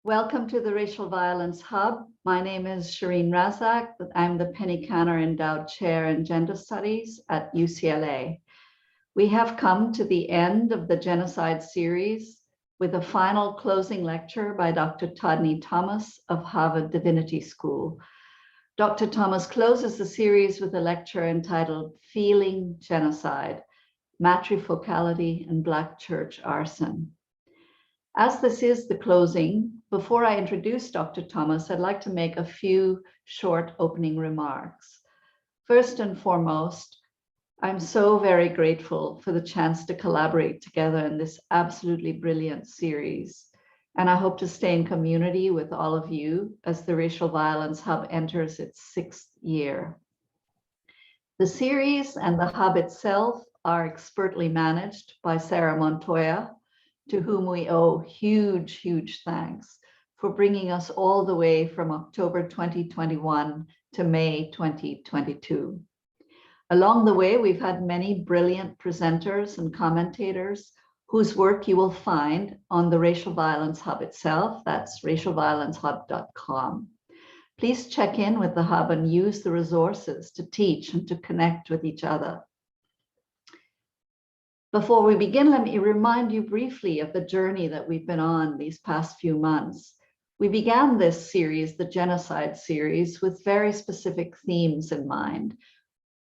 Welcome to the Racial Violence Hub. My name is Shireen Razak. I'm the Penny Canner Endowed Chair in Gender Studies at UCLA. We have come to the end of the Genocide series with a final closing lecture by Dr. Todne Thomas of Harvard Divinity School. Dr. Thomas closes the series with a lecture entitled Feeling Genocide, Matrifocality and Black Church Arson. As this is the closing, before I introduce Dr. Thomas, I'd like to make a few short opening remarks. First and foremost, I'm so very grateful for the chance to collaborate together in this absolutely brilliant series. And I hope to stay in community with all of you as the Racial Violence Hub enters its 6th year. The series and the hub itself are expertly managed by Sarah Montoya, to whom we owe huge, huge thanks for bringing us all the way from October 2021 to May 2022. Along the way, we've had many brilliant presenters and commentators whose work you will find on the Racial Violence Hub itself. That's racialviolencehub.com. Please check in with the hub and use the resources to teach and to connect with each other. Before we begin, let me remind you briefly of the journey that we've been on these past few months. We began this series, the Genocide series, with very specific themes in mind.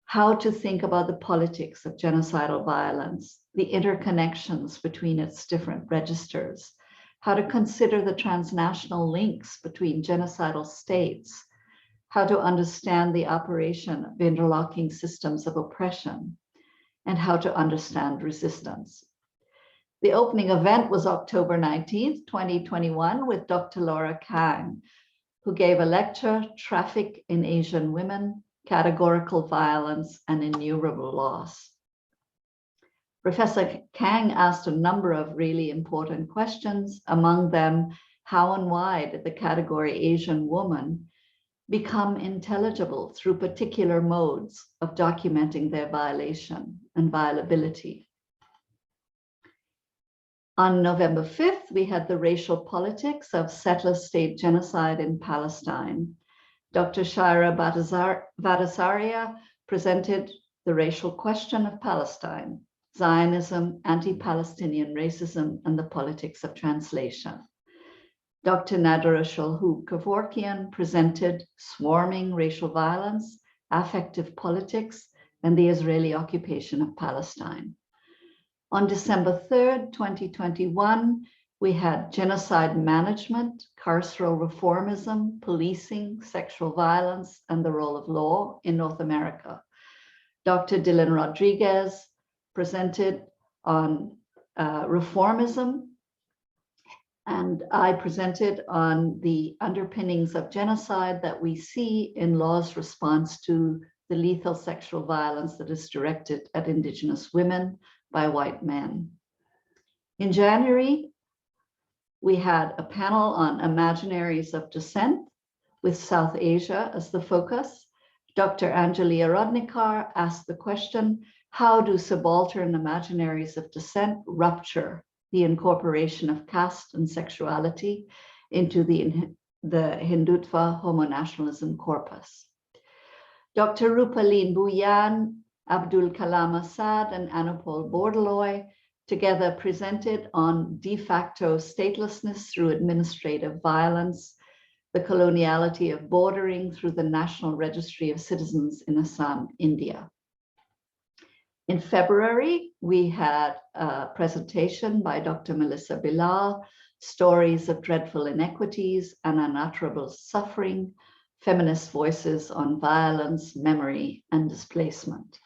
How to think about the politics of genocidal violence, the interconnections between its different registers, how to consider the transnational links between genocidal states, how to understand the operation of interlocking systems of oppression, and how to understand resistance. The opening event was October 19th, 2021, with Dr. Laura Kang, who gave a lecture, Traffic in Asian Women, Categorical Violence and Innumerable Loss. Professor Kang asked a number of really important questions, among them, how and why did the category Asian woman become intelligible through particular modes of documenting their violation and violability. On November 5th, we had the racial politics of settler state genocide in Palestine. Dr. Shaira Bhattacharya presented the racial question of Palestine, Zionism, anti-Palestinian racism, and the politics of translation. Dr. Nadra Sholhu-Kevorkian presented Swarming Racial Violence, Affective Politics, and the Israeli Occupation of Palestine. On December 3rd, 2021, we had Genocide Management, Carceral Reformism, Policing, Sexual Violence, and the Role of Law in North America. Dr. Dylan Rodriguez presented on reformism, and I presented on the underpinnings of genocide that we see in law's response to the lethal sexual violence that is directed at Indigenous women by white men. In January, we had a panel on imaginaries of descent with South Asia as the focus. Dr. Angelia Rodnikar asked the question, how do subaltern imaginaries of descent rupture the incorporation of caste and sexuality into the Hindutva homonationalism corpus? Dr. Rupaleen Bhuyan, Abdul Kalam Assad, and Anupol Bordaloy together presented on de facto statelessness through administrative violence, the coloniality of bordering through the National Registry of Citizens in Assam, India. In February, we had a presentation by Dr. Melissa Bilal, Stories of Dreadful Inequities and Unutterable Suffering, Feminist Voices on Violence, Memory, and Displacement.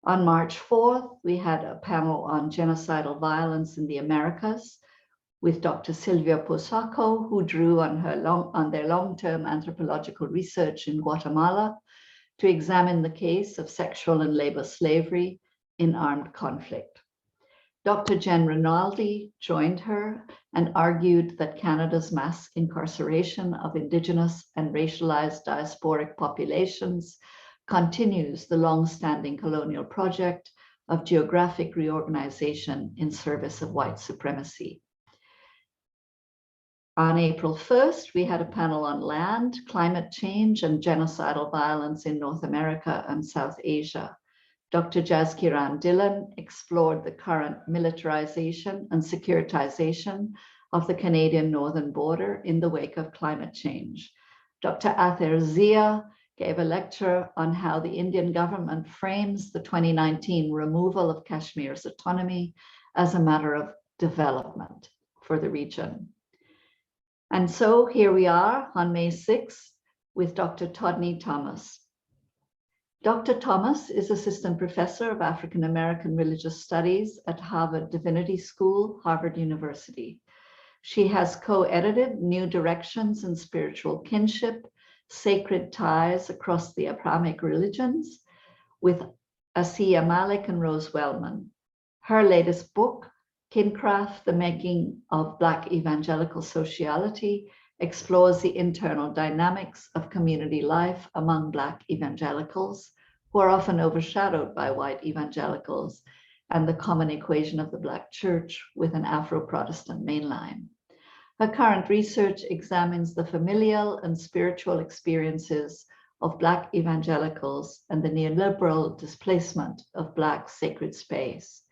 On March 4th, we had a panel on genocidal violence in the Americas with Dr. Silvia Posaco, who drew on their long-term anthropological research in Guatemala to examine the case of sexual and labor slavery in armed conflict. Dr. Jen Rinaldi joined her and argued that Canada's mass incarceration of Indigenous and racialized diasporic populations continues the long-standing colonial project of geographic reorganization in service of white supremacy. On April 1st, we had a panel on land, climate change, and genocidal violence in North America and South Asia. Dr. Jaskiran Dillon explored the current militarization and securitization of the Canadian northern border in the wake of climate change. Dr. Ather Zia gave a lecture on how the Indian government frames the 2019 removal of Kashmir's autonomy as a matter of development for the region. And so here we are on May 6th with Dr. Todne Thomas. Dr. Thomas is Assistant Professor of African American Religious Studies at Harvard Divinity School, Harvard University. She has co-edited New Directions in Spiritual Kinship, Sacred Ties Across the Abrahamic Religions with Asiya Malik and Rose Wellman. Her latest book, Kincraft, The Making of Black Evangelical Sociality, explores the internal dynamics of community life among Black evangelicals, who are often overshadowed by white evangelicals, and the common equation of the Black church with an Afro-Protestant mainline. Her current research examines the familial and spiritual experiences of Black evangelicals and the neoliberal displacement of Black sacred space.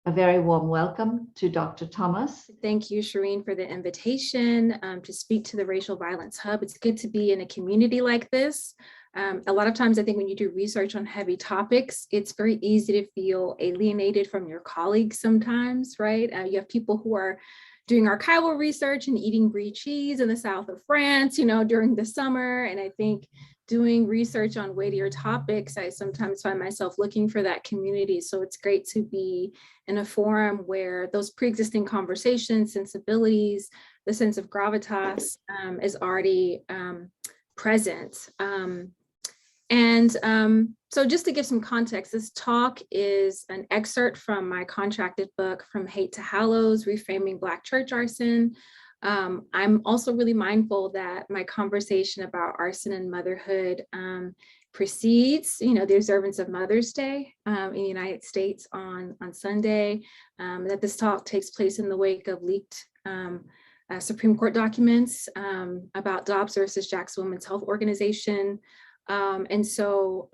A very warm welcome to Dr. Thomas. Thank you, Shireen, for the invitation to speak to the Racial Violence Hub. It's good to be in a community like this. A lot of times, I think when you do research on heavy topics, it's very easy to feel alienated from your colleagues sometimes, right? You have people who are doing archival research and eating brie cheese in the south of France, during the summer. And I think doing research on weightier topics, I sometimes find myself looking for that community. So it's great to be in a forum where those pre-existing conversations, sensibilities, the sense of gravitas is already present. So just to give some context, this talk is an excerpt from my contracted book, From Hate to Hallows, Reframing Black Church Arson. I'm also really mindful that my conversation about arson and motherhood precedes, the observance of Mother's Day in the United States on Sunday, that this talk takes place in the wake of leaked Supreme Court documents about Dobbs versus Jackson Women's Health Organization. And so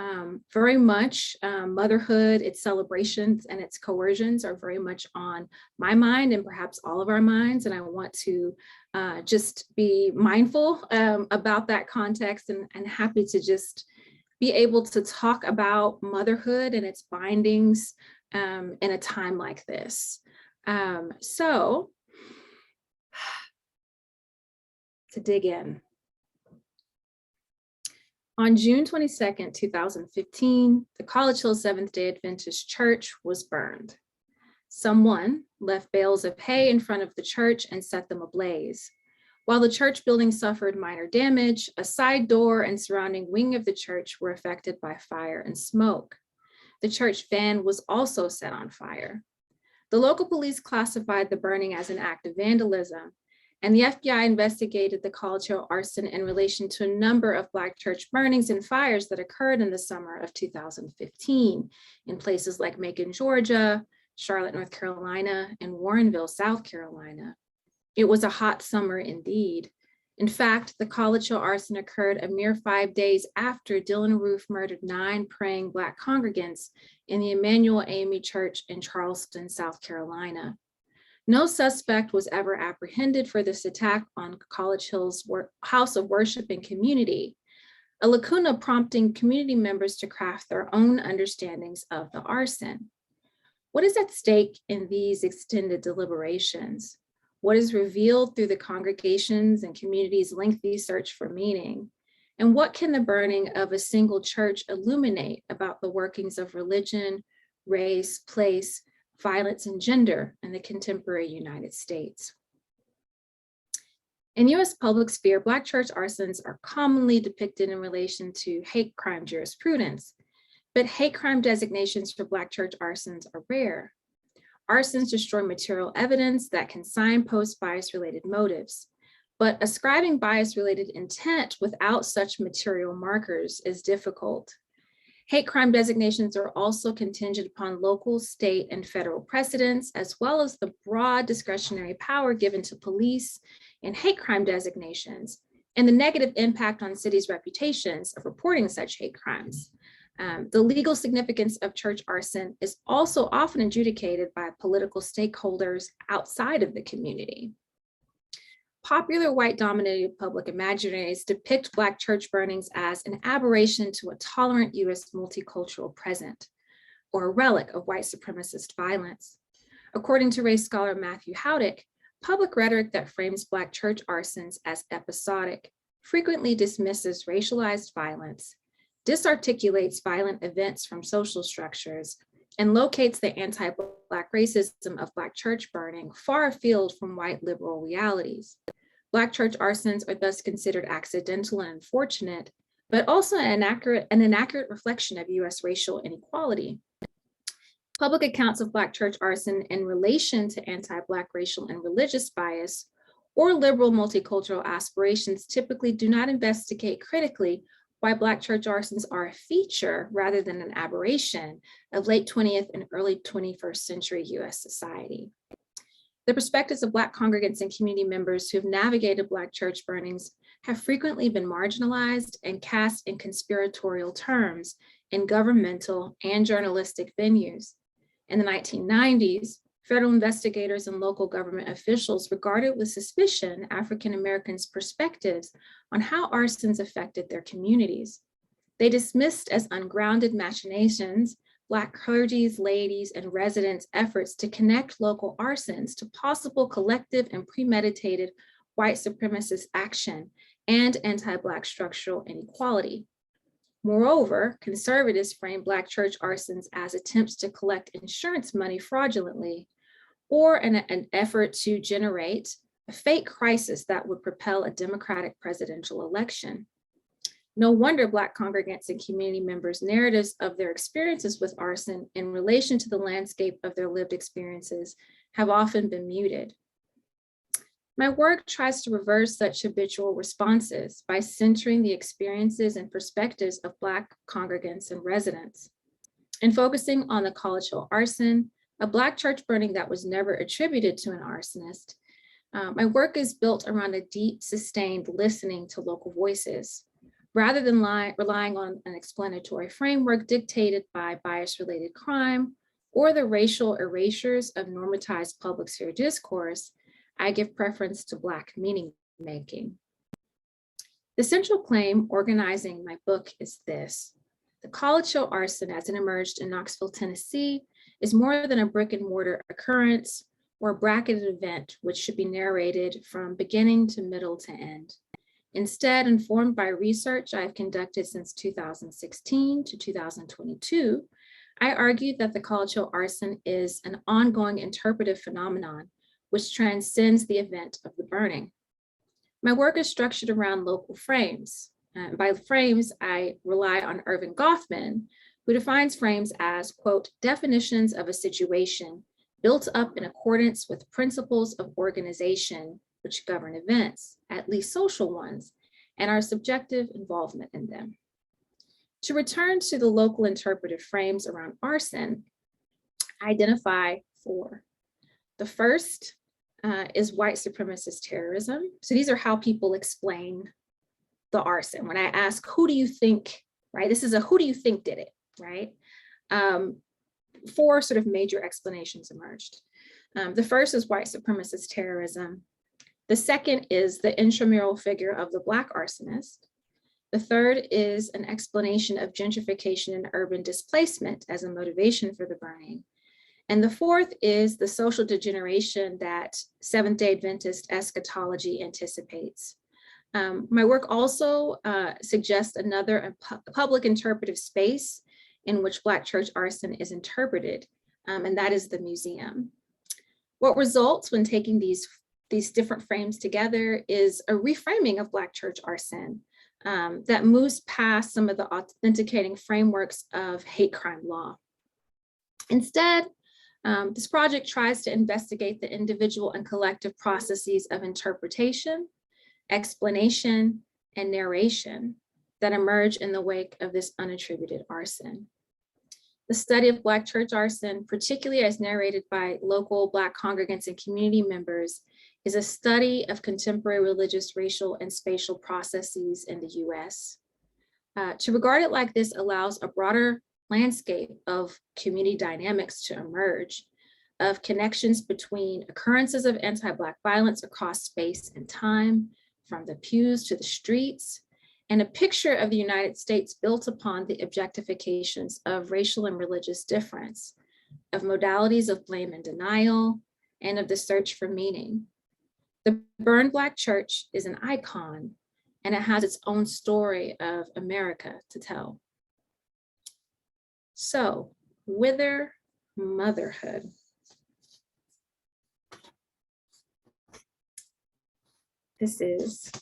very much motherhood, its celebrations and its coercions are very much on my mind and perhaps all of our minds. And I want to just be mindful about that context and happy to just be able to talk about motherhood and its bindings in a time like this. So to dig in. On June 22nd, 2015, the College Hill Seventh-day Adventist Church was burned. Someone left bales of hay in front of the church and set them ablaze. While the church building suffered minor damage, a side door and surrounding wing of the church were affected by fire and smoke. The church van was also set on fire. The local police classified the burning as an act of vandalism, and the FBI investigated the College Hill arson in relation to a number of Black church burnings and fires that occurred in the summer of 2015 in places like Macon, Georgia, Charlotte, North Carolina, and Warrenville, South Carolina. It was a hot summer indeed. In fact, the College Hill arson occurred a mere 5 days after Dylan Roof murdered 9 praying Black congregants in the Emmanuel AME Church in Charleston, South Carolina. No suspect was ever apprehended for this attack on College Hill's house of worship and community, a lacuna prompting community members to craft their own understandings of the arson. What is at stake in these extended deliberations? What is revealed through the congregations and community's lengthy search for meaning? And what can the burning of a single church illuminate about the workings of religion, race, place, violence, and gender in the contemporary United States? In US public sphere, Black church arsons are commonly depicted in relation to hate crime jurisprudence, but hate crime designations for Black church arsons are rare. Arsons destroy material evidence that can signpost bias-related motives, but ascribing bias-related intent without such material markers is difficult. Hate crime designations are also contingent upon local, state, and federal precedents, as well as the broad discretionary power given to police in hate crime designations, and the negative impact on cities' reputations of reporting such hate crimes. The legal significance of church arson is also often adjudicated by political stakeholders outside of the community. Popular white-dominated public imaginaries depict Black church burnings as an aberration to a tolerant US multicultural present, or a relic of white supremacist violence. According to race scholar Matthew Howdick, public rhetoric that frames Black church arsons as episodic frequently dismisses racialized violence, disarticulates violent events from social structures, and locates the anti-Black racism of Black church burning far afield from white liberal realities. Black church arsons are thus considered accidental and unfortunate, but also an inaccurate reflection of US racial inequality. Public accounts of Black church arson in relation to anti-Black racial and religious bias or liberal multicultural aspirations typically do not investigate critically why Black church arsons are a feature rather than an aberration of late 20th and early 21st century US society. The perspectives of Black congregants and community members who have navigated Black church burnings have frequently been marginalized and cast in conspiratorial terms in governmental and journalistic venues. In the 1990s, federal investigators and local government officials regarded with suspicion African Americans' perspectives on how arsons affected their communities. They dismissed as ungrounded machinations Black clergy's, ladies, and residents' efforts to connect local arsons to possible collective and premeditated white supremacist action and anti-Black structural inequality. Moreover, conservatives frame Black church arsons as attempts to collect insurance money fraudulently, or an effort to generate a fake crisis that would propel a Democratic presidential election. No wonder Black congregants and community members' narratives of their experiences with arson in relation to the landscape of their lived experiences have often been muted. My work tries to reverse such habitual responses by centering the experiences and perspectives of Black congregants and residents. In focusing on the College Hill arson, a Black church burning that was never attributed to an arsonist, my work is built around a deep, sustained listening to local voices, rather than relying on an explanatory framework dictated by bias-related crime or the racial erasures of normatized public sphere discourse. I give preference to Black meaning making. The central claim organizing my book is this: the College Hill arson, as it emerged in Knoxville, Tennessee, is more than a brick and mortar occurrence or a bracketed event which should be narrated from beginning to middle to end. Instead, informed by research I've conducted since 2016 to 2022, I argue that the College Hill arson is an ongoing interpretive phenomenon which transcends the event of the burning. My work is structured around local frames. By frames, I rely on Irving Goffman, who defines frames as, quote, definitions of a situation built up in accordance with principles of organization which govern events, at least social ones, and our subjective involvement in them. To return to the local interpretive frames around arson, I identify four. The first is white supremacist terrorism. So these are how people explain the arson. When I ask, who do you think, right? This is a who do you think did it, right? Four sort of major explanations emerged. The first is white supremacist terrorism. The second is the intramural figure of the Black arsonist. The third is an explanation of gentrification and urban displacement as a motivation for the burning. And the fourth is the social degeneration that Seventh-day Adventist eschatology anticipates. My work also suggests another public interpretive space in which Black church arson is interpreted, and that is the museum. What results when taking these these different frames together is a reframing of Black church arson that moves past some of the authenticating frameworks of hate crime law. Instead, this project tries to investigate the individual and collective processes of interpretation, explanation, and narration that emerge in the wake of this unattributed arson. The study of Black church arson, particularly as narrated by local Black congregants and community members, is a study of contemporary religious, racial, and spatial processes in the US. To regard it like this allows a broader landscape of community dynamics to emerge, of connections between occurrences of anti-Black violence across space and time, from the pews to the streets, and a picture of the United States built upon the objectifications of racial and religious difference, of modalities of blame and denial, and of the search for meaning. The burned Black church is an icon, and it has its own story of America to tell. So, whither motherhood? This is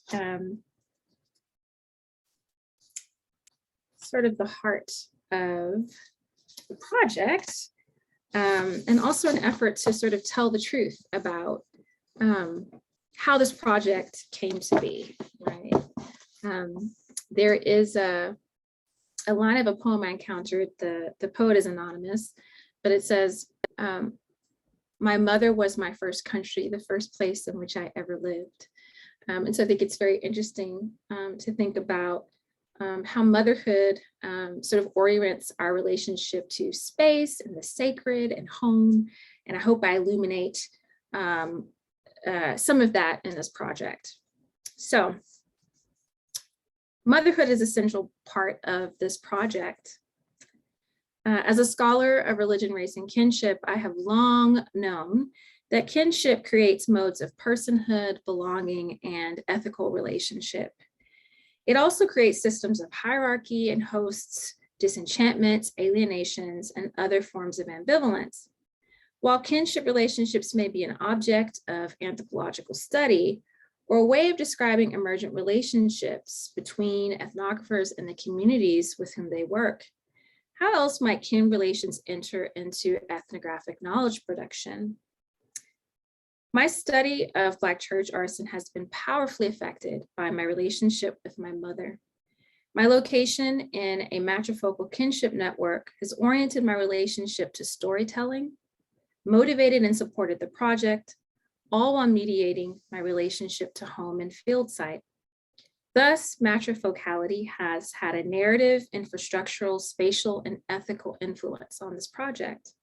sort of the heart of the project, and also an effort to sort of tell the truth about how this project came to be, right? There is a line of a poem I encountered. The poet is anonymous, but it says, "My mother was my first country, the first place in which I ever lived." And so I think it's very interesting to think about how motherhood sort of orients our relationship to space and the sacred and home. And I hope I illuminate some of that in this project. So motherhood is a central part of this project. As a scholar of religion, race, and kinship, I have long known that kinship creates modes of personhood, belonging, and ethical relationship. It also creates systems of hierarchy and hosts disenchantments, alienations, and other forms of ambivalence. While kinship relationships may be an object of anthropological study or a way of describing emergent relationships between ethnographers and the communities with whom they work, how else might kin relations enter into ethnographic knowledge production? My study of Black church arson has been powerfully affected by my relationship with my mother. My location in a matrifocal kinship network has oriented my relationship to storytelling, motivated and supported the project, all while mediating my relationship to home and field site. Thus, Matrifocality has had a narrative, infrastructural, spatial, and ethical influence on this project.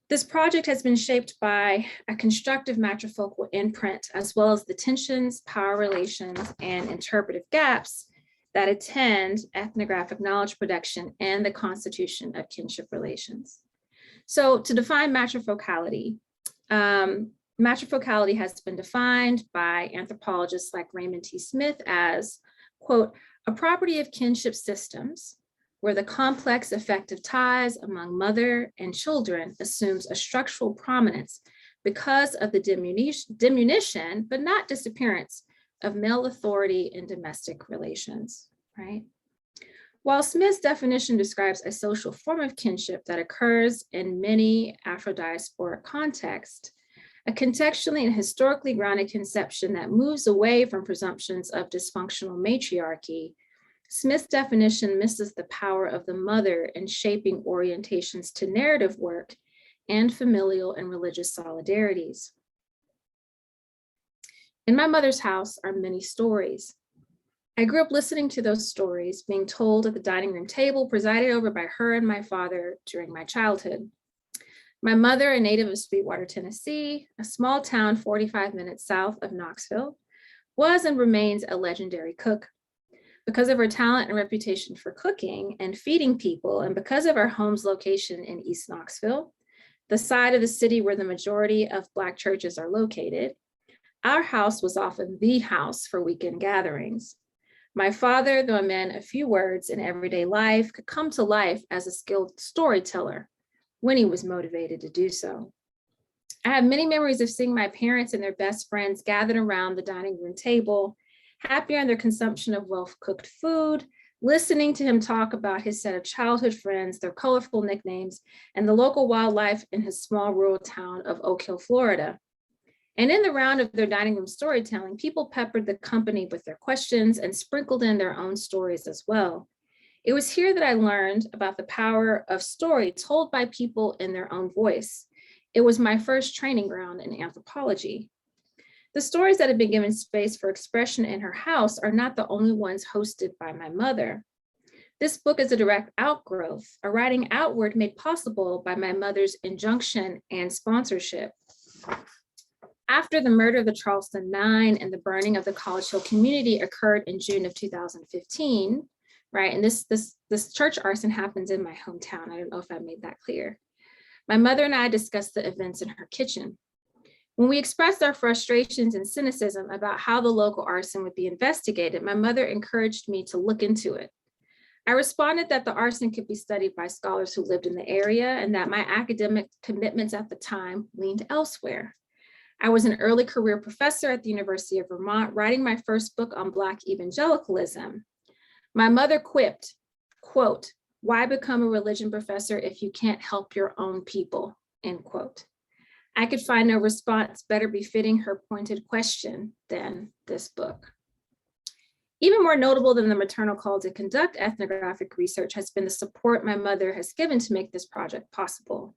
This project has been shaped by a constructive matrifocal imprint, as well as the tensions, power relations, and interpretive gaps that attend ethnographic knowledge production and the constitution of kinship relations. So to define matrifocality, matrifocality has been defined by anthropologists like Raymond T. Smith as, quote, a property of kinship systems where the complex affective ties among mother and children assumes a structural prominence because of the diminution, but not disappearance, of male authority in domestic relations, right? While Smith's definition describes a social form of kinship that occurs in many Afro-diasporic contexts, a contextually and historically grounded conception that moves away from presumptions of dysfunctional matriarchy, Smith's definition misses the power of the mother in shaping orientations to narrative work and familial and religious solidarities. In my mother's house are many stories. I grew up listening to those stories being told at the dining room table presided over by her and my father during my childhood. My mother, a native of Sweetwater, Tennessee, a small town 45 minutes south of Knoxville, was and remains a legendary cook. Because of her talent and reputation for cooking and feeding people, and because of our home's location in East Knoxville, the side of the city where the majority of Black churches are located, our house was often the house for weekend gatherings. My father, though a man of few words in everyday life, could come to life as a skilled storyteller when he was motivated to do so. I have many memories of seeing my parents and their best friends gathered around the dining room table, happy on their consumption of well-cooked food, listening to him talk about his set of childhood friends, their colorful nicknames, and the local wildlife in his small rural town of Oak Hill, Florida. And in the round of their dining room storytelling, people peppered the company with their questions and sprinkled in their own stories as well. It was here that I learned about the power of story told by people in their own voice. It was my first training ground in anthropology. The stories that have been given space for expression in her house are not the only ones hosted by my mother. This book is a direct outgrowth, a writing outward made possible by my mother's injunction and sponsorship. After the murder of the Charleston Nine and the burning of the College Hill community occurred in June of 2015, right? And this church arson happens in my hometown. I don't know if I made that clear. My mother and I discussed the events in her kitchen. When we expressed our frustrations and cynicism about how the local arson would be investigated, my mother encouraged me to look into it. I responded that the arson could be studied by scholars who lived in the area and that my academic commitments at the time leaned elsewhere. I was an early career professor at the University of Vermont, writing my first book on Black evangelicalism. My mother quipped, quote, "Why become a religion professor if you can't help your own people," end quote. I could find no response better befitting her pointed question than this book. Even more notable than the maternal call to conduct ethnographic research has been the support my mother has given to make this project possible.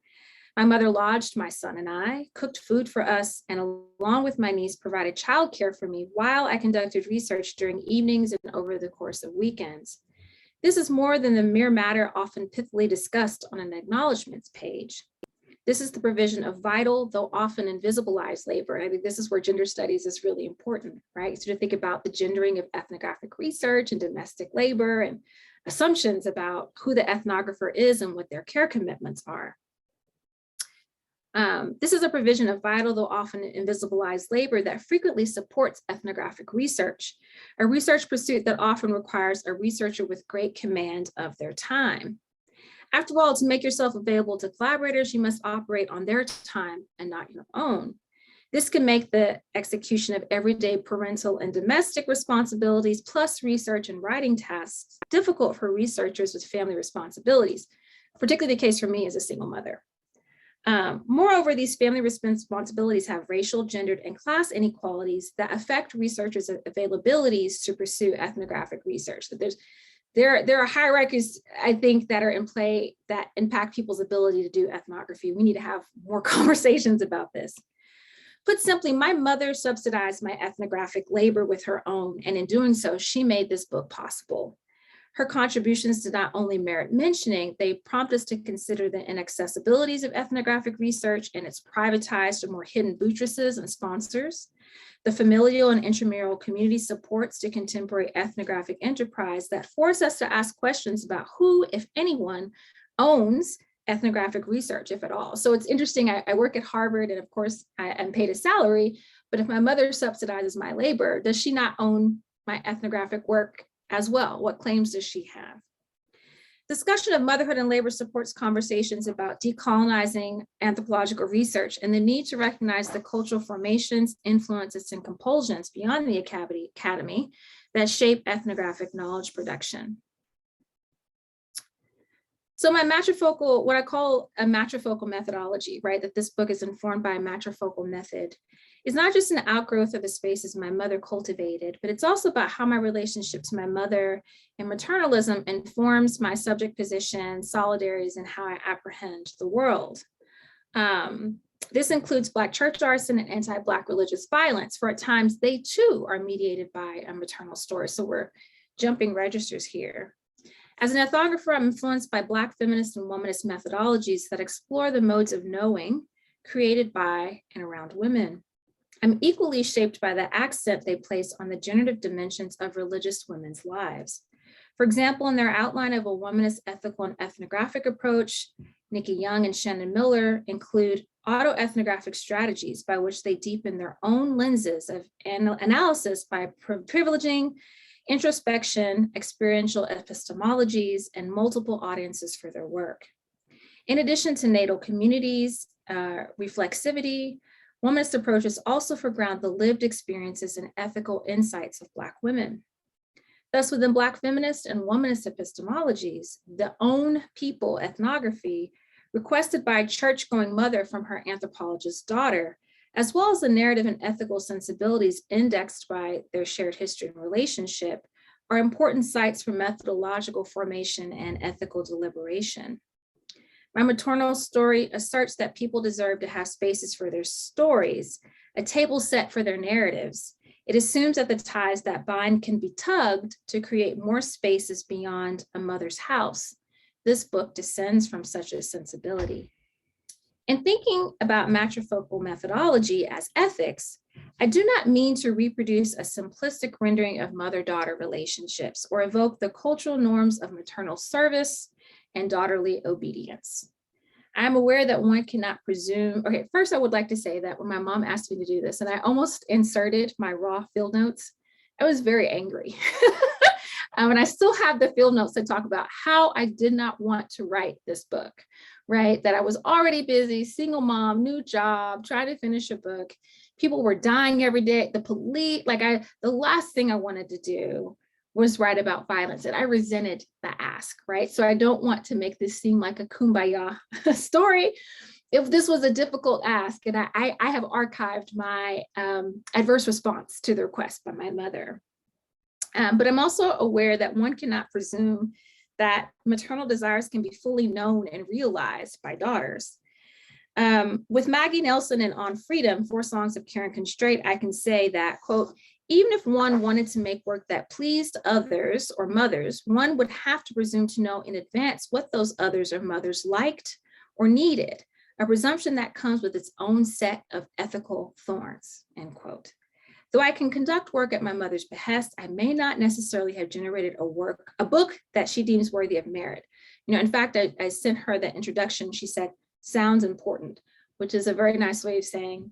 My mother lodged my son and I, cooked food for us, and along with my niece, provided childcare for me while I conducted research during evenings and over the course of weekends. This is more than the mere matter often pithily discussed on an acknowledgements page. This is the provision of vital, though often invisibilized labor. I think this is where gender studies is really important, right? So to think about the gendering of ethnographic research and domestic labor and assumptions about who the ethnographer is and what their care commitments are. This is a provision of vital, though often invisibilized labor that frequently supports ethnographic research, a research pursuit that often requires a researcher with great command of their time. After all, to make yourself available to collaborators, you must operate on their time and not your own. This can make the execution of everyday parental and domestic responsibilities, plus research and writing tasks, difficult for researchers with family responsibilities, particularly the case for me as a single mother. Moreover, these family responsibilities have racial, gendered, and class inequalities that affect researchers' availabilities to pursue ethnographic research. So there are hierarchies, I think, that are in play that impact people's ability to do ethnography. We need to have more conversations about this. Put simply, my mother subsidized my ethnographic labor with her own, and in doing so, she made this book possible. Her contributions did not only merit mentioning, they prompt us to consider the inaccessibilities of ethnographic research and its privatized or more hidden buttresses and sponsors, the familial and intramural community supports to contemporary ethnographic enterprise that force us to ask questions about who, if anyone, owns ethnographic research, if at all. So it's interesting, I work at Harvard and of course I am paid a salary, but if my mother subsidizes my labor, does she not own my ethnographic work as well? What claims does she have? Discussion of motherhood and labor supports conversations about decolonizing anthropological research and the need to recognize the cultural formations, influences, and compulsions beyond the academy that shape ethnographic knowledge production. So my matrifocal, what I call a matrifocal methodology, right, that this book is informed by a matrifocal method, is not just an outgrowth of the spaces my mother cultivated, but it's also about how my relationship to my mother and maternalism informs my subject position, solidarities, and how I apprehend the world. This includes Black church arson and anti-Black religious violence, for at times they too are mediated by a maternal story. So we're jumping registers here. As an ethnographer, I'm influenced by Black feminist and womanist methodologies that explore the modes of knowing created by and around women. I'm equally shaped by the accent they place on the generative dimensions of religious women's lives. For example, in their outline of a womanist ethical and ethnographic approach, Nikki Young and Shannon Miller include autoethnographic strategies by which they deepen their own lenses of analysis by privileging introspection, experiential epistemologies, and multiple audiences for their work. In addition to natal communities reflexivity, womanist approaches also foreground the lived experiences and ethical insights of Black women. Thus, within Black feminist and womanist epistemologies, the own people ethnography requested by a church-going mother from her anthropologist daughter, as well as the narrative and ethical sensibilities indexed by their shared history and relationship, are important sites for methodological formation and ethical deliberation. My maternal story asserts that people deserve to have spaces for their stories, a table set for their narratives. It assumes that the ties that bind can be tugged to create more spaces beyond a mother's house. This book descends from such a sensibility. In thinking about matrifocal methodology as ethics, I do not mean to reproduce a simplistic rendering of mother-daughter relationships or evoke the cultural norms of maternal service and daughterly obedience. I am aware that one cannot presume, okay, first I would like to say that when my mom asked me to do this and I almost inserted my raw field notes, I was very angry. And I still have the field notes that talk about how I did not want to write this book, right? That I was already busy, single mom, new job, trying to finish a book. People were dying every day. The police, the last thing I wanted to do was write about violence, and I resented the ask, right? So I don't want to make this seem like a kumbaya story. If this was a difficult ask, and I have archived my adverse response to the request by my mother. But I'm also aware that one cannot presume that maternal desires can be fully known and realized by daughters. With Maggie Nelson and On Freedom, 4 Songs of Care and Constraint, I can say that, quote, even if one wanted to make work that pleased others or mothers, one would have to presume to know in advance what those others or mothers liked or needed, a presumption that comes with its own set of ethical thorns, end quote. Though I can conduct work at my mother's behest, I may not necessarily have generated a book that she deems worthy of merit. You know, in fact, I sent her that introduction. She said, sounds important, which is a very nice way of saying,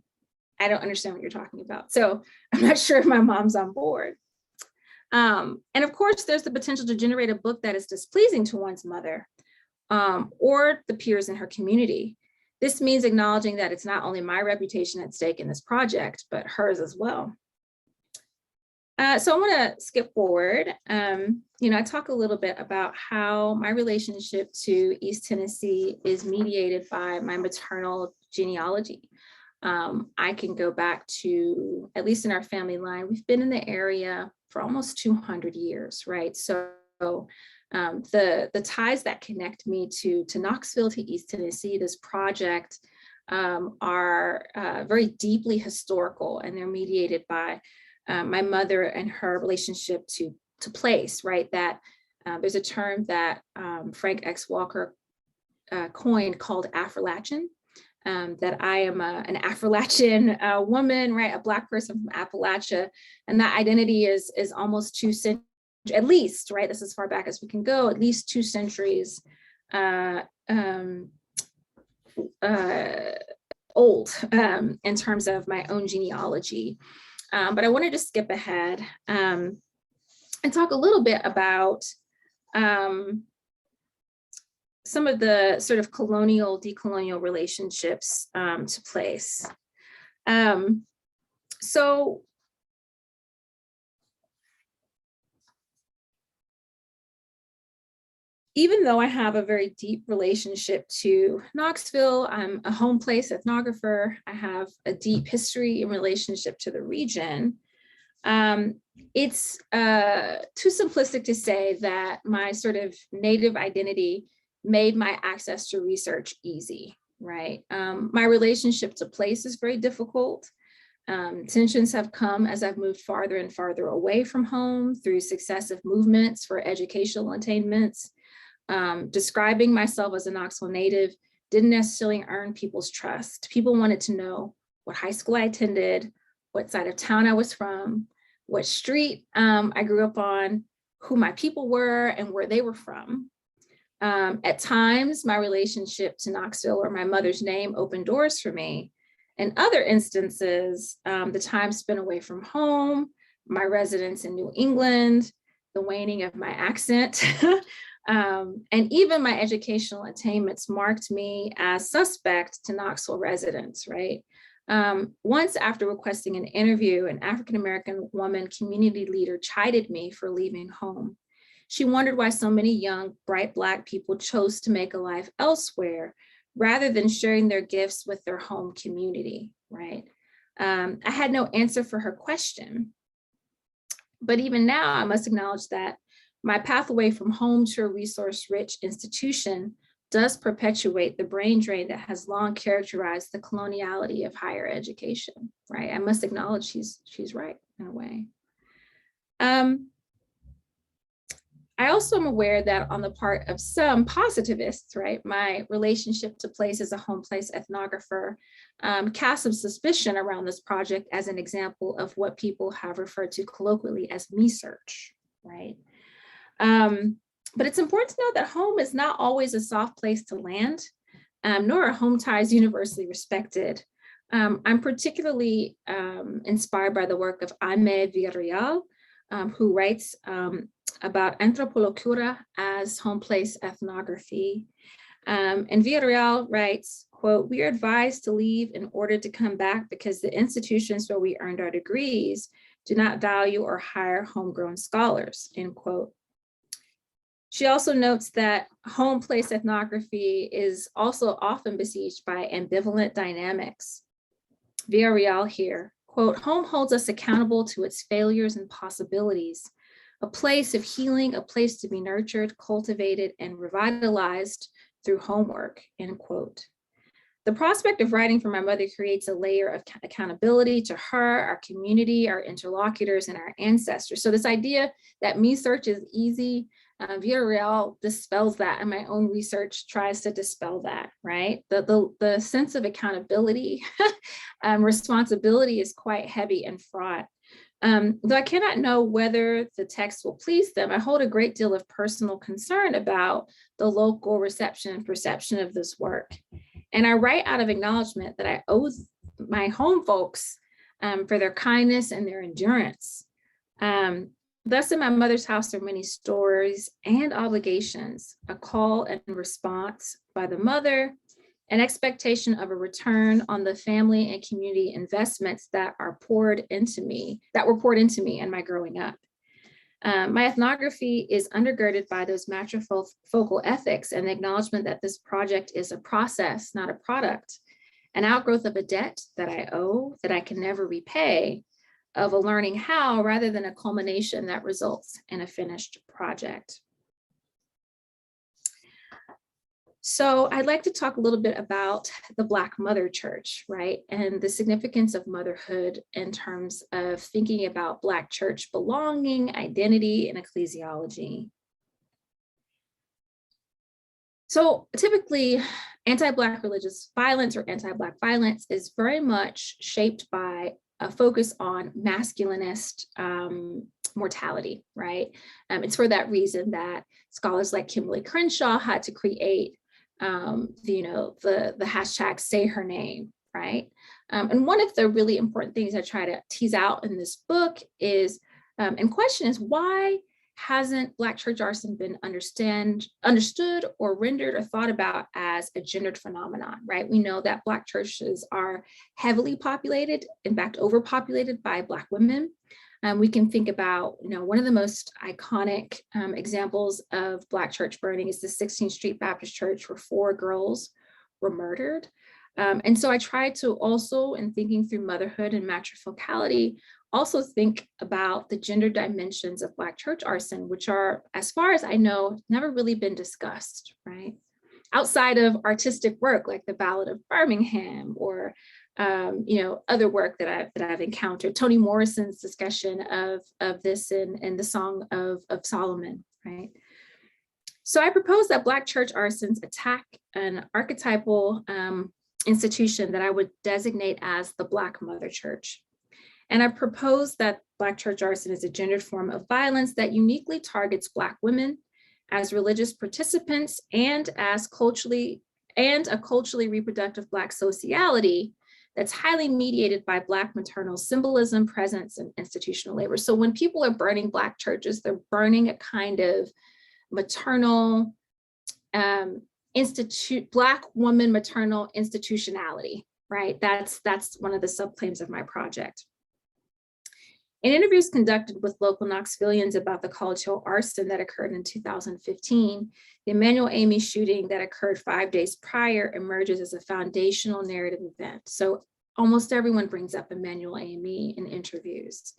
I don't understand what you're talking about. So I'm not sure if my mom's on board. And of course, there's the potential to generate a book that is displeasing to one's mother or the peers in her community. This means acknowledging that it's not only my reputation at stake in this project, but hers as well. So I want to skip forward. I talk a little bit about how my relationship to East Tennessee is mediated by my maternal genealogy. I can go back to, at least in our family line, we've been in the area for almost 200 years, right? So the ties that connect me to Knoxville, to East Tennessee, this project are very deeply historical, and they're mediated by my mother and her relationship to place, right? That there's a term that Frank X. Walker coined called Afrolatchian, that I am an Afrolatchian woman, right? A Black person from Appalachia. And that identity is almost 2 centuries, at least, right? This is as far back as we can go, at least 2 centuries old in terms of my own genealogy. But I wanted to skip ahead and talk a little bit about some of the sort of colonial, decolonial relationships to place. So even though I have a very deep relationship to Knoxville, I'm a home place ethnographer, I have a deep history and relationship to the region, it's too simplistic to say that my sort of native identity made my access to research easy, right? My relationship to place is very difficult. Tensions have come as I've moved farther and farther away from home through successive movements for educational attainments. Describing myself as a Knoxville native didn't necessarily earn people's trust. People wanted to know what high school I attended, what side of town I was from, what street I grew up on, who my people were, and where they were from. At times, my relationship to Knoxville or my mother's name opened doors for me. In other instances, the time spent away from home, my residence in New England, the waning of my accent, And even my educational attainments marked me as suspect to Knoxville residents, right? Once, after requesting an interview, an African-American woman community leader chided me for leaving home. She wondered why so many young, bright Black people chose to make a life elsewhere rather than sharing their gifts with their home community, right? I had no answer for her question. But even now, I must acknowledge that my path away from home to a resource-rich institution does perpetuate the brain drain that has long characterized the coloniality of higher education, right? I must acknowledge she's right in a way. I also am aware that on the part of some positivists, right, my relationship to place as a home place ethnographer casts some suspicion around this project as an example of what people have referred to colloquially as me search, right? But it's important to note that home is not always a soft place to land, nor are home ties universally respected. I'm particularly inspired by the work of Aimé Villarreal, who writes about anthropologura as home place ethnography. And Villarreal writes, quote, "We are advised to leave in order to come back because the institutions where we earned our degrees do not value or hire homegrown scholars," end quote. She also notes that home place ethnography is also often besieged by ambivalent dynamics. Villarreal here, quote, "Home holds us accountable to its failures and possibilities, a place of healing, a place to be nurtured, cultivated, and revitalized through homework," end quote. The prospect of writing for my mother creates a layer of accountability to her, our community, our interlocutors, and our ancestors. So this idea that me search is easy, Villarreal dispels that, and my own research tries to dispel that, right? The sense of accountability, responsibility is quite heavy and fraught. Though I cannot know whether the text will please them, I hold a great deal of personal concern about the local reception and perception of this work. And I write out of acknowledgement that I owe my home folks for their kindness and their endurance. Thus, in my mother's house, there are many stories and obligations, a call and response by the mother, an expectation of a return on the family and community investments that were poured into me in my growing up. My ethnography is undergirded by those matrifocal ethics and the acknowledgement that this project is a process, not a product, an outgrowth of a debt that I owe, that I can never repay, of a learning how rather than a culmination that results in a finished project. So I'd like to talk a little bit about the Black Mother Church, right? And the significance of motherhood in terms of thinking about Black church belonging, identity, and ecclesiology. So typically, anti-Black religious violence or anti-Black violence is very much shaped by a focus on masculinist mortality, right? It's for that reason that scholars like Kimberly Crenshaw had to create the hashtag say her name, right? And one of the really important things I try to tease out in this book is, and question is, why hasn't Black church arson been understood or rendered or thought about as a gendered phenomenon, right? We know that Black churches are heavily populated, in fact, overpopulated by Black women. We can think about, one of the most iconic examples of Black church burning is the 16th Street Baptist Church, where 4 girls were murdered. And so I tried to also, in thinking through motherhood and matrifocality, also think about the gender dimensions of Black church arson, which are, as far as I know, never really been discussed, right? Outside of artistic work like the Ballad of Birmingham or other work that I've encountered, Toni Morrison's discussion of this in the Song of Solomon, right? So I propose that Black church arsons attack an archetypal institution that I would designate as the Black Mother Church. And I propose that Black church arson is a gendered form of violence that uniquely targets Black women as religious participants and as a culturally reproductive Black sociality that's highly mediated by Black maternal symbolism, presence, and institutional labor. So when people are burning Black churches, they're burning a kind of maternal Black woman maternal institutionality, right? That's one of the subclaims of my project. In interviews conducted with local Knoxvillians about the College Hill arson that occurred in 2015, the Emmanuel Amy shooting that occurred 5 days prior emerges as a foundational narrative event. So almost everyone brings up Emmanuel Amy in interviews.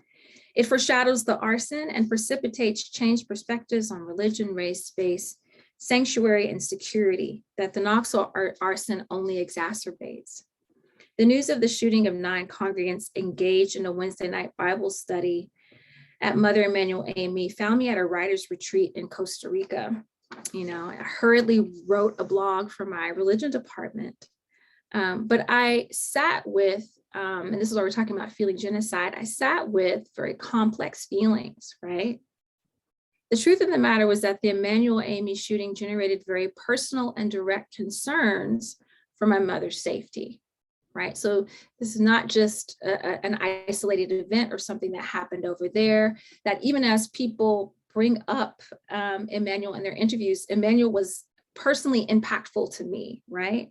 It foreshadows the arson and precipitates changed perspectives on religion, race, space, sanctuary, and security that the Knoxville arson only exacerbates. The news of the shooting of 9 congregants engaged in a Wednesday night Bible study at Mother Emmanuel Amy found me at a writer's retreat in Costa Rica. You know, I hurriedly wrote a blog for my religion department, but I sat with, and this is what we're talking about, feeling genocide, I sat with very complex feelings, right? The truth of the matter was that the Emmanuel Amy shooting generated very personal and direct concerns for my mother's safety. Right. So this is not just an isolated event or something that happened over there, that even as people bring up Emmanuel in their interviews, Emmanuel was personally impactful to me, right?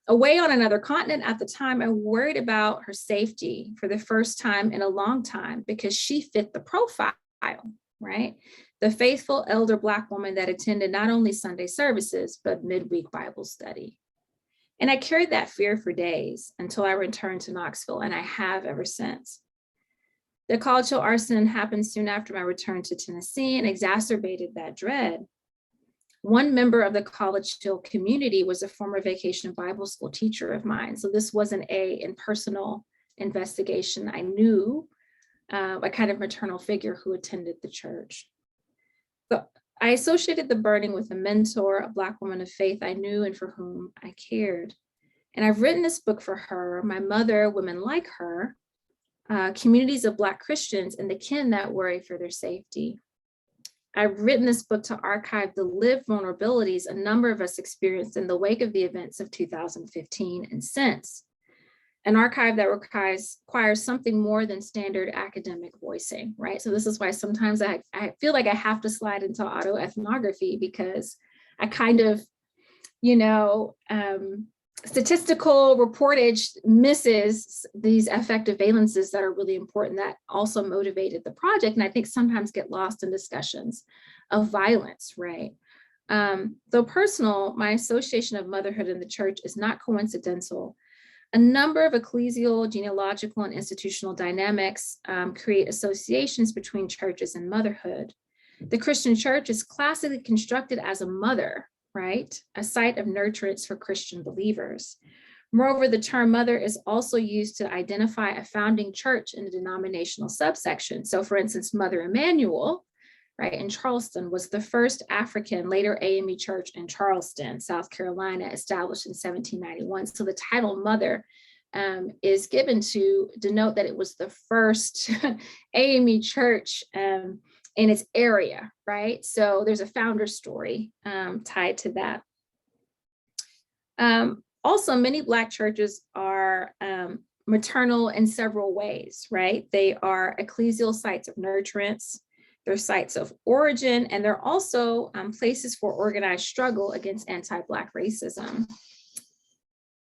Away on another continent at the time, I worried about her safety for the first time in a long time because she fit the profile, right? The faithful elder Black woman that attended not only Sunday services, but midweek Bible study. And I carried that fear for days until I returned to Knoxville, and I have ever since. The College Hill arson happened soon after my return to Tennessee and exacerbated that dread. One member of the College Hill community was a former Vacation Bible School teacher of mine. So this wasn't a impersonal investigation. I knew a kind of maternal figure who attended the church. So I associated the burning with a mentor, a Black woman of faith I knew and for whom I cared. And I've written this book for her, my mother, women like her, communities of Black Christians, and the kin that worry for their safety. I've written this book to archive the lived vulnerabilities a number of us experienced in the wake of the events of 2015 and since. An archive that requires something more than standard academic voicing, right? So this is why sometimes I feel like I have to slide into autoethnography because I kind of, statistical reportage misses these affective valences that are really important that also motivated the project. And I think sometimes get lost in discussions of violence, right? Though personal, my association of motherhood in the church is not coincidental. A number of ecclesial, genealogical, and institutional dynamics create associations between churches and motherhood. The Christian church is classically constructed as a mother, right? A site of nurturance for Christian believers. Moreover, the term mother is also used to identify a founding church in a denominational subsection. So for instance, Mother Emmanuel, right, in Charleston was the first African, later AME church in Charleston, South Carolina, established in 1791. So the title mother is given to denote that it was the first AME church in its area, right? So there's a founder story tied to that. Also, many Black churches are maternal in several ways, right? They are ecclesial sites of nurturance, they're sites of origin, and they're also places for organized struggle against anti-Black racism.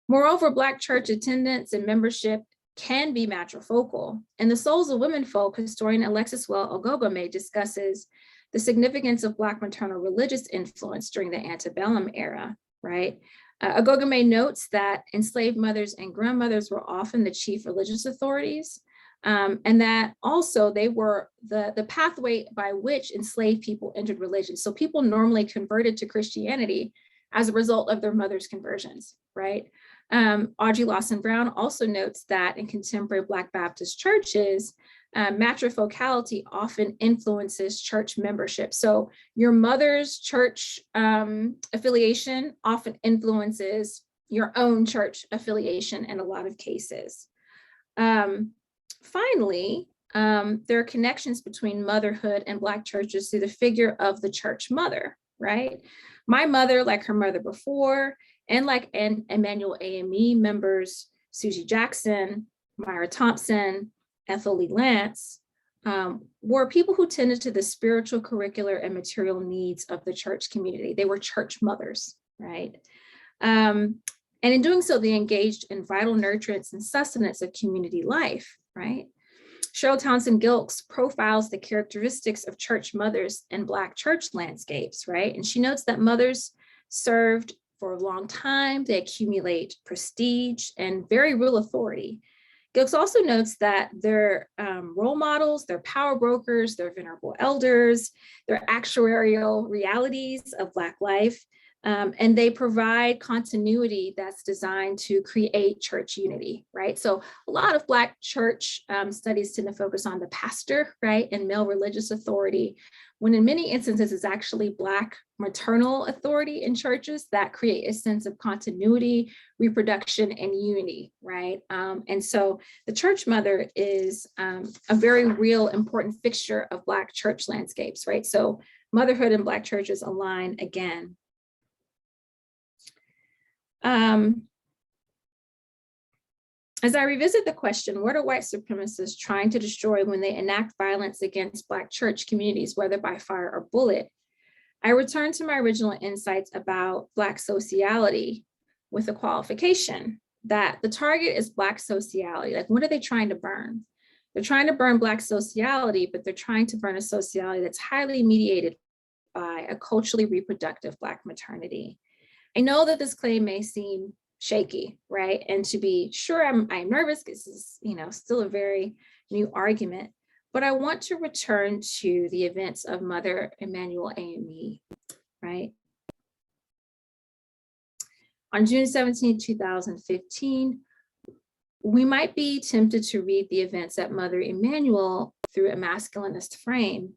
Moreover, Black church attendance and membership can be matrifocal. In The Souls of Women Folk, historian Alexis Well Ogogome discusses the significance of Black maternal religious influence during the antebellum era, right? Ogogome notes that enslaved mothers and grandmothers were often the chief religious authorities, and that also they were the pathway by which enslaved people entered religion. So people normally converted to Christianity as a result of their mother's conversions, right? Audrey Lawson Brown also notes that in contemporary Black Baptist churches, matrifocality often influences church membership. So your mother's church affiliation often influences your own church affiliation in a lot of cases. Finally, there are connections between motherhood and Black churches through the figure of the church mother, right? My mother, like her mother before, and like Emmanuel AME members, Susie Jackson, Myra Thompson, Ethel Lee Lance, were people who tended to the spiritual, curricular, and material needs of the church community. They were church mothers, right? And in doing so, they engaged in vital nurturance and sustenance of community life, right? Cheryl Townsend Gilkes profiles the characteristics of church mothers in Black church landscapes, right? And she notes that mothers served for a long time, they accumulate prestige and very real authority. Gilkes also notes that they're role models, they're power brokers, they're venerable elders, they're actuarial realities of Black life, and they provide continuity that's designed to create church unity, right? So a lot of Black church studies tend to focus on the pastor, right, and male religious authority, when in many instances it's actually Black maternal authority in churches that create a sense of continuity, reproduction, and unity, right? And so the church mother is a very real, important fixture of Black church landscapes, right? So motherhood and Black churches align again. As I revisit the question, what are white supremacists trying to destroy when they enact violence against Black church communities, whether by fire or bullet? I return to my original insights about Black sociality with a qualification that the target is Black sociality. Like, what are they trying to burn? They're trying to burn Black sociality, but they're trying to burn a sociality that's highly mediated by a culturally reproductive Black maternity. I know that this claim may seem shaky, right? And to be sure, I'm nervous because this is, still a very new argument, but I want to return to the events of Mother Emanuel AME, right? On June 17, 2015, we might be tempted to read the events at Mother Emanuel through a masculinist frame.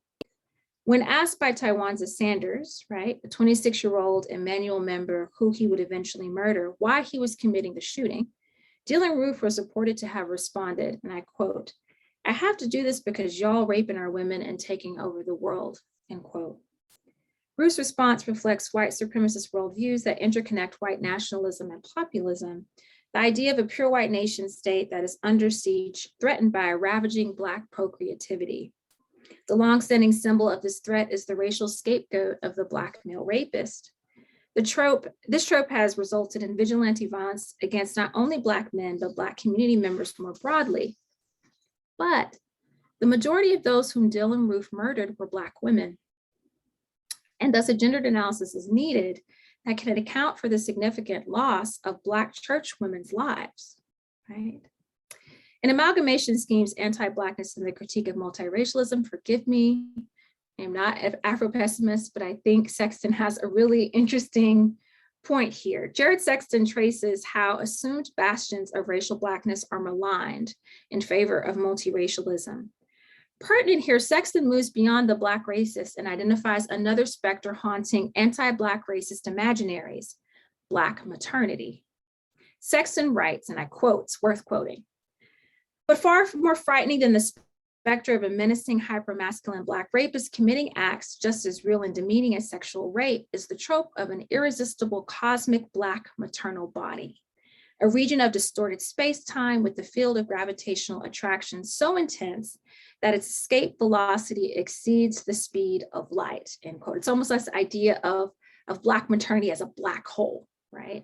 When asked by Tywanza Sanders, right, a 26-year-old Emanuel member who he would eventually murder, why he was committing the shooting, Dylan Roof was reported to have responded, and I quote, "I have to do this because y'all raping our women and taking over the world," end quote. Roof's response reflects white supremacist worldviews that interconnect white nationalism and populism, the idea of a pure white nation state that is under siege, threatened by a ravaging Black procreativity. The longstanding symbol of this threat is the racial scapegoat of the Black male rapist. This trope has resulted in vigilante violence against not only Black men, but Black community members more broadly. But the majority of those whom Dylan Roof murdered were Black women. And thus a gendered analysis is needed that can account for the significant loss of Black church women's lives, right? In Amalgamation Schemes, Anti-Blackness and the Critique of Multiracialism, forgive me, I'm not an Afro-pessimist, but I think Sexton has a really interesting point here. Jared Sexton traces how assumed bastions of racial Blackness are maligned in favor of multiracialism. Pertinent here, Sexton moves beyond the Black racist and identifies another specter haunting anti-Black racist imaginaries, Black maternity. Sexton writes, and I quote, it's worth quoting, "But far more frightening than the specter of a menacing hypermasculine Black rapist committing acts just as real and demeaning as sexual rape is the trope of an irresistible cosmic Black maternal body, a region of distorted space-time with the field of gravitational attraction so intense that its escape velocity exceeds the speed of light," end quote. It's almost like the idea of Black maternity as a black hole, right?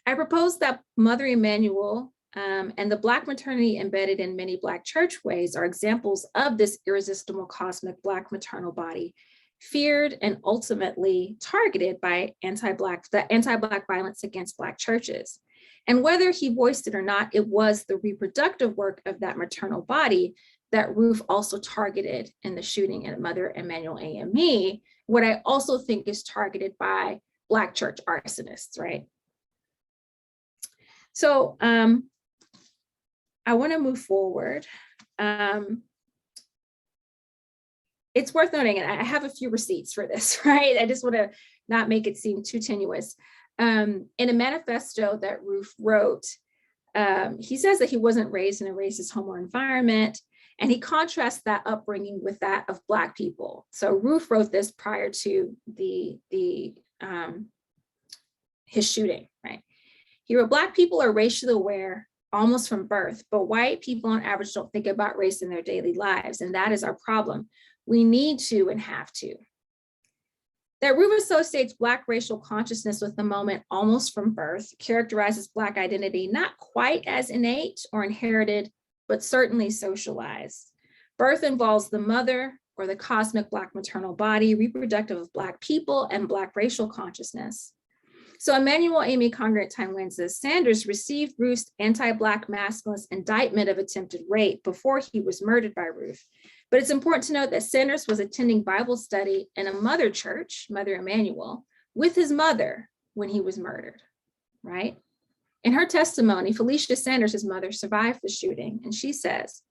I propose that Mother Emanuel and the Black maternity embedded in many Black churchways are examples of this irresistible cosmic Black maternal body, feared and ultimately targeted by anti-Black violence against Black churches. And whether he voiced it or not, it was the reproductive work of that maternal body that Roof also targeted in the shooting at Mother Emanuel AME, what I also think is targeted by Black church arsonists, right? So I want to move forward. It's worth noting, and I have a few receipts for this, right? I just want to not make it seem too tenuous. In a manifesto that Roof wrote, he says that he wasn't raised in a racist home or environment, and he contrasts that upbringing with that of Black people. So Roof wrote this prior to his shooting, right? He wrote, "Black people are racially aware almost from birth, but white people on average don't think about race in their daily lives, and that is our problem. We need to and have to. That Ruth associates Black racial consciousness with the moment almost from birth, characterizes Black identity not quite as innate or inherited, but certainly socialized. Birth involves the mother or the cosmic Black maternal body, reproductive of Black people and Black racial consciousness. So Emmanuel Amy Congregant Tylenza Sanders received Ruth's anti-Black masculinist indictment of attempted rape before he was murdered by Ruth. But it's important to note that Sanders was attending Bible study in a mother church, Mother Emmanuel, with his mother when he was murdered, right? In her testimony, Felicia Sanders, his mother, survived the shooting, and she says,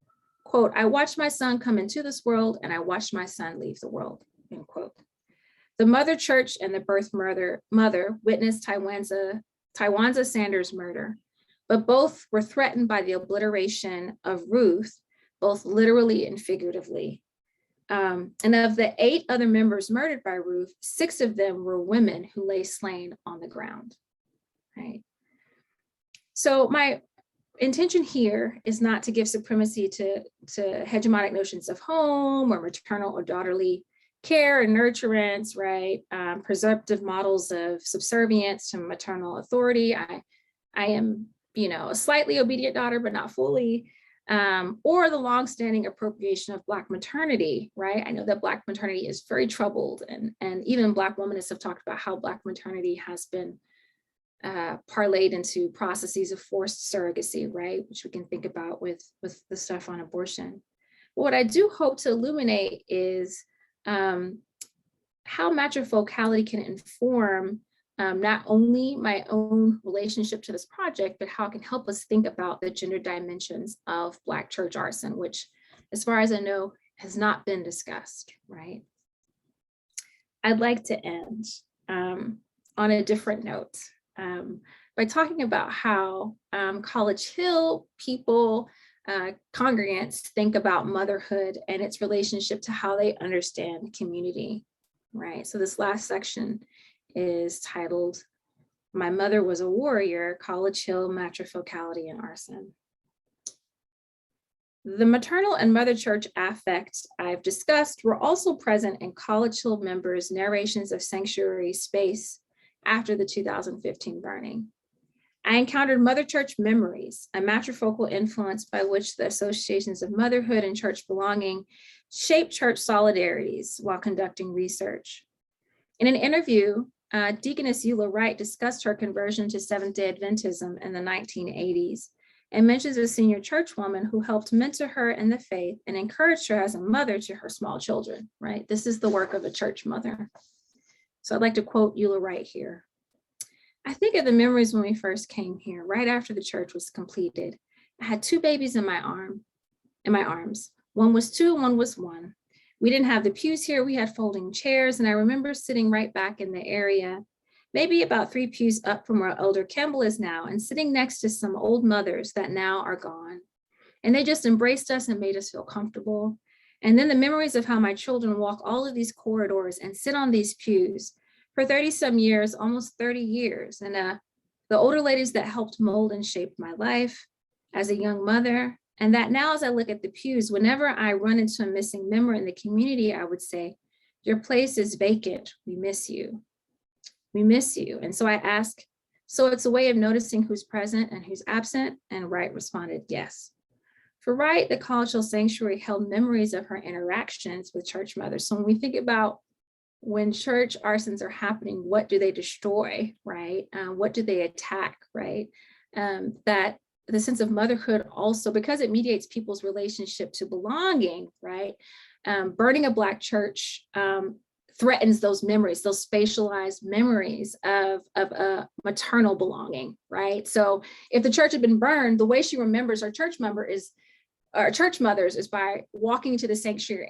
quote, "I watched my son come into this world and I watched my son leave the world," end quote. The mother church and the birth mother witnessed Tywanza Sanders' murder, but both were threatened by the obliteration of Ruth, both literally and figuratively. And of the 8 other members murdered by Ruth, 6 of them were women who lay slain on the ground, right? So my intention here is not to give supremacy to hegemonic notions of home or maternal or daughterly care and nurturance, right? Presumptive models of subservience to maternal authority. I am, a slightly obedient daughter, but not fully. Or the longstanding appropriation of Black maternity, right? I know that Black maternity is very troubled, and even Black womanists have talked about how Black maternity has been parlayed into processes of forced surrogacy, right? Which we can think about with the stuff on abortion. But what I do hope to illuminate is how matrifocality can inform not only my own relationship to this project, but how it can help us think about the gender dimensions of Black church arson, which, as far as I know, has not been discussed, right? I'd like to end on a different note by talking about how College Hill people, congregants think about motherhood and its relationship to how they understand community, right? So this last section is titled, "My Mother Was a Warrior, College Hill, Matrifocality, and Arson." The maternal and mother church affects I've discussed were also present in College Hill members' narrations of sanctuary space after the 2015 burning. I encountered mother church memories, a matrifocal influence by which the associations of motherhood and church belonging shaped church solidarities while conducting research. In an interview, Deaconess Eula Wright discussed her conversion to Seventh-day Adventism in the 1980s and mentions a senior churchwoman who helped mentor her in the faith and encouraged her as a mother to her small children, right? This is the work of a church mother. So I'd like to quote Eula Wright here. "I think of the memories when we first came here, right after the church was completed. I had 2 babies in my arms. One was 2, one was 1. We didn't have the pews here, we had folding chairs, and I remember sitting right back in the area, maybe about 3 pews up from where Elder Campbell is now, and sitting next to some old mothers that now are gone. And they just embraced us and made us feel comfortable. And then the memories of how my children walk all of these corridors and sit on these pews for 30 some years, almost 30 years. And the older ladies that helped mold and shape my life as a young mother. And that now, as I look at the pews, whenever I run into a missing member in the community, I would say, your place is vacant. We miss you. We miss you." And so I ask, so it's a way of noticing who's present and who's absent? And Wright responded, yes. For Wright, the College Hill Sanctuary held memories of her interactions with church mothers. So when we think about when church arsons are happening, what do they destroy, right? What do they attack, right? That the sense of motherhood also, because it mediates people's relationship to belonging, right? Burning a Black church threatens those memories, those spatialized memories of a maternal belonging, right? So if the church had been burned, the way she remembers our church mothers is by walking to the sanctuary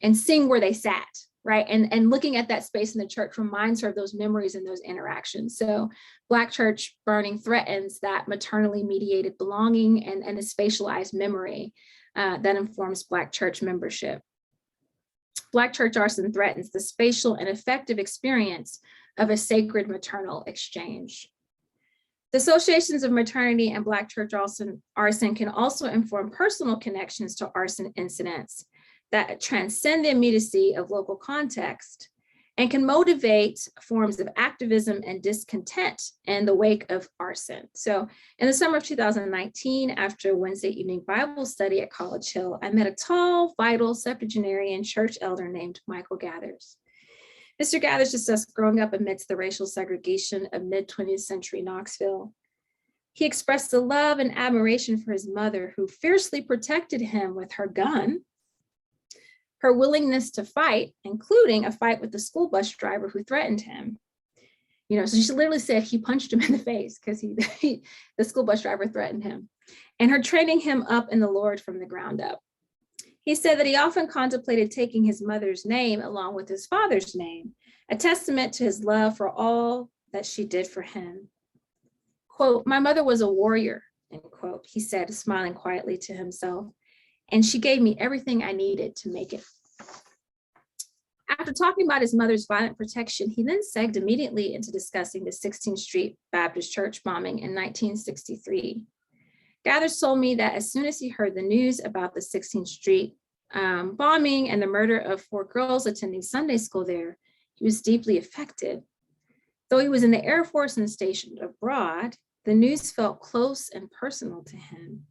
and seeing where they sat, right? And looking at that space in the church reminds her of those memories and those interactions. So Black church burning threatens that maternally mediated belonging and a spatialized memory that informs Black church membership. Black church arson threatens the spatial and effective experience of a sacred maternal exchange. The associations of maternity and Black church arson can also inform personal connections to arson incidents that transcend the immediacy of local context and can motivate forms of activism and discontent in the wake of arson. So in the summer of 2019, after a Wednesday evening Bible study at College Hill, I met a tall, vital septuagenarian church elder named Michael Gathers. Mr. Gathers discussed growing up amidst the racial segregation of mid-20th century Knoxville. He expressed the love and admiration for his mother, who fiercely protected him with her gun, her willingness to fight, including a fight with the school bus driver who threatened him. So she literally said he punched him in the face because the school bus driver threatened him, and her training him up in the Lord from the ground up. He said that he often contemplated taking his mother's name along with his father's name, a testament to his love for all that she did for him. Quote, "My mother was a warrior," end quote, he said, smiling quietly to himself, "and she gave me everything I needed to make it." After talking about his mother's violent protection, he then segued immediately into discussing the 16th Street Baptist Church bombing in 1963. Gathers told me that as soon as he heard the news about the 16th Street bombing and the murder of 4 girls attending Sunday school there, he was deeply affected. Though he was in the Air Force and stationed abroad, the news felt close and personal to him.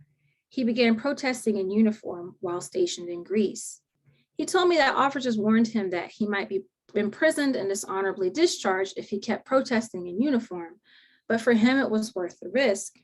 He began protesting in uniform while stationed in Greece. He told me that officers warned him that he might be imprisoned and dishonorably discharged if he kept protesting in uniform, but for him it was worth the risk.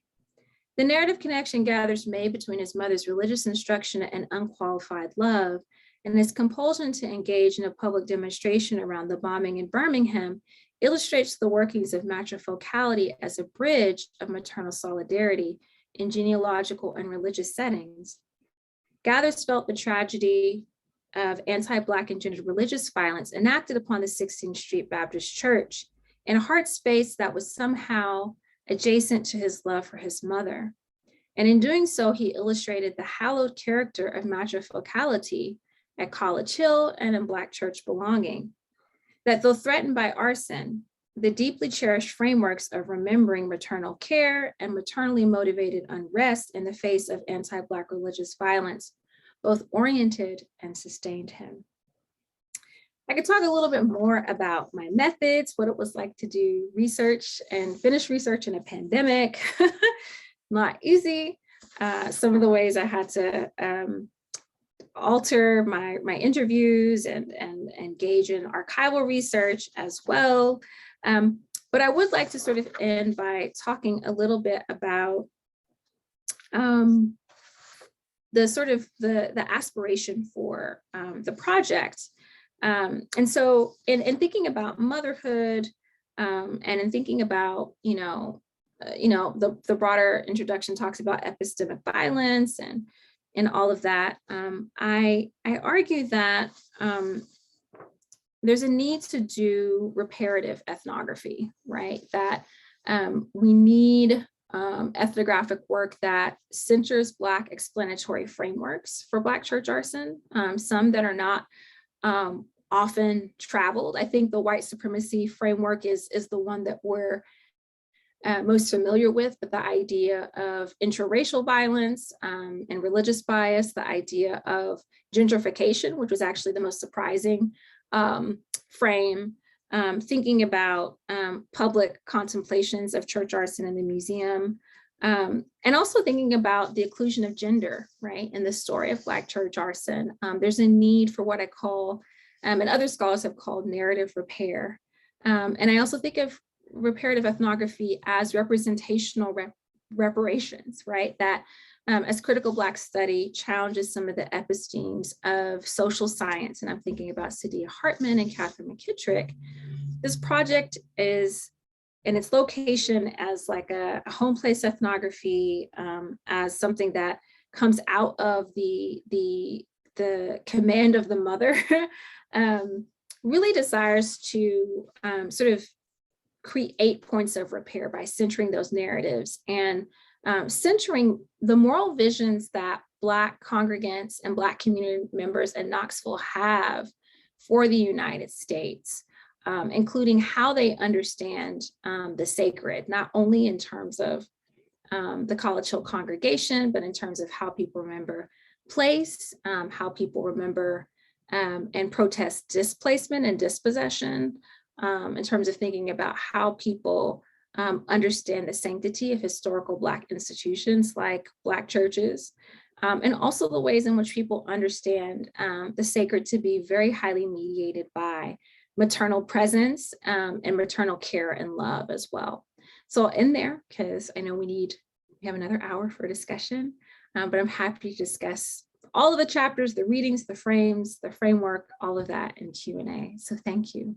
The narrative connection Gathers made between his mother's religious instruction and unqualified love, and his compulsion to engage in a public demonstration around the bombing in Birmingham, illustrates the workings of matrifocality as a bridge of maternal solidarity in genealogical and religious settings. Gathers felt the tragedy of anti-Black and gendered religious violence enacted upon the 16th Street Baptist Church in a heart space that was somehow adjacent to his love for his mother. And in doing so, he illustrated the hallowed character of matrifocality at College Hill and in Black church belonging. That though threatened by arson, the deeply cherished frameworks of remembering maternal care and maternally motivated unrest in the face of anti-Black religious violence both oriented and sustained him. I could talk a little bit more about my methods, what it was like to do research and finish research in a pandemic. Not easy. Some of the ways I had to alter my interviews and engage in archival research as well. But I would like to sort of end by talking a little bit about the aspiration for the project. And so in thinking about motherhood and in thinking about, the broader introduction talks about epistemic violence and all of that, I argue that there's a need to do reparative ethnography, right? That we need ethnographic work that centers Black explanatory frameworks for Black church arson, some that are not often traveled. I think the white supremacy framework is the one that we're most familiar with, but the idea of interracial violence and religious bias, the idea of gentrification, which was actually the most surprising frame, thinking about public contemplations of church arson in the museum, and also thinking about the inclusion of gender, right, in the story of Black church arson. There's a need for what I call, and other scholars have called narrative repair. And I also think of reparative ethnography as representational reparations, right? That as critical Black study challenges some of the epistemes of social science, and I'm thinking about Sadia Hartman and Catherine McKittrick. This project is in its location as like a home place ethnography, as something that comes out of the command of the mother, really desires to sort of create points of repair by centering those narratives and centering the moral visions that Black congregants and Black community members in Knoxville have for the United States. including how they understand the sacred, not only in terms of the College Hill congregation, but in terms of how people remember place, how people remember and protest displacement and dispossession, in terms of thinking about how people understand the sanctity of historical Black institutions like Black churches, and also the ways in which people understand the sacred to be very highly mediated by maternal presence and maternal care and love as well. So in there, because I know we have another hour for discussion, but I'm happy to discuss all of the chapters, the readings, the frames, the framework, all of that in Q&A. So thank you.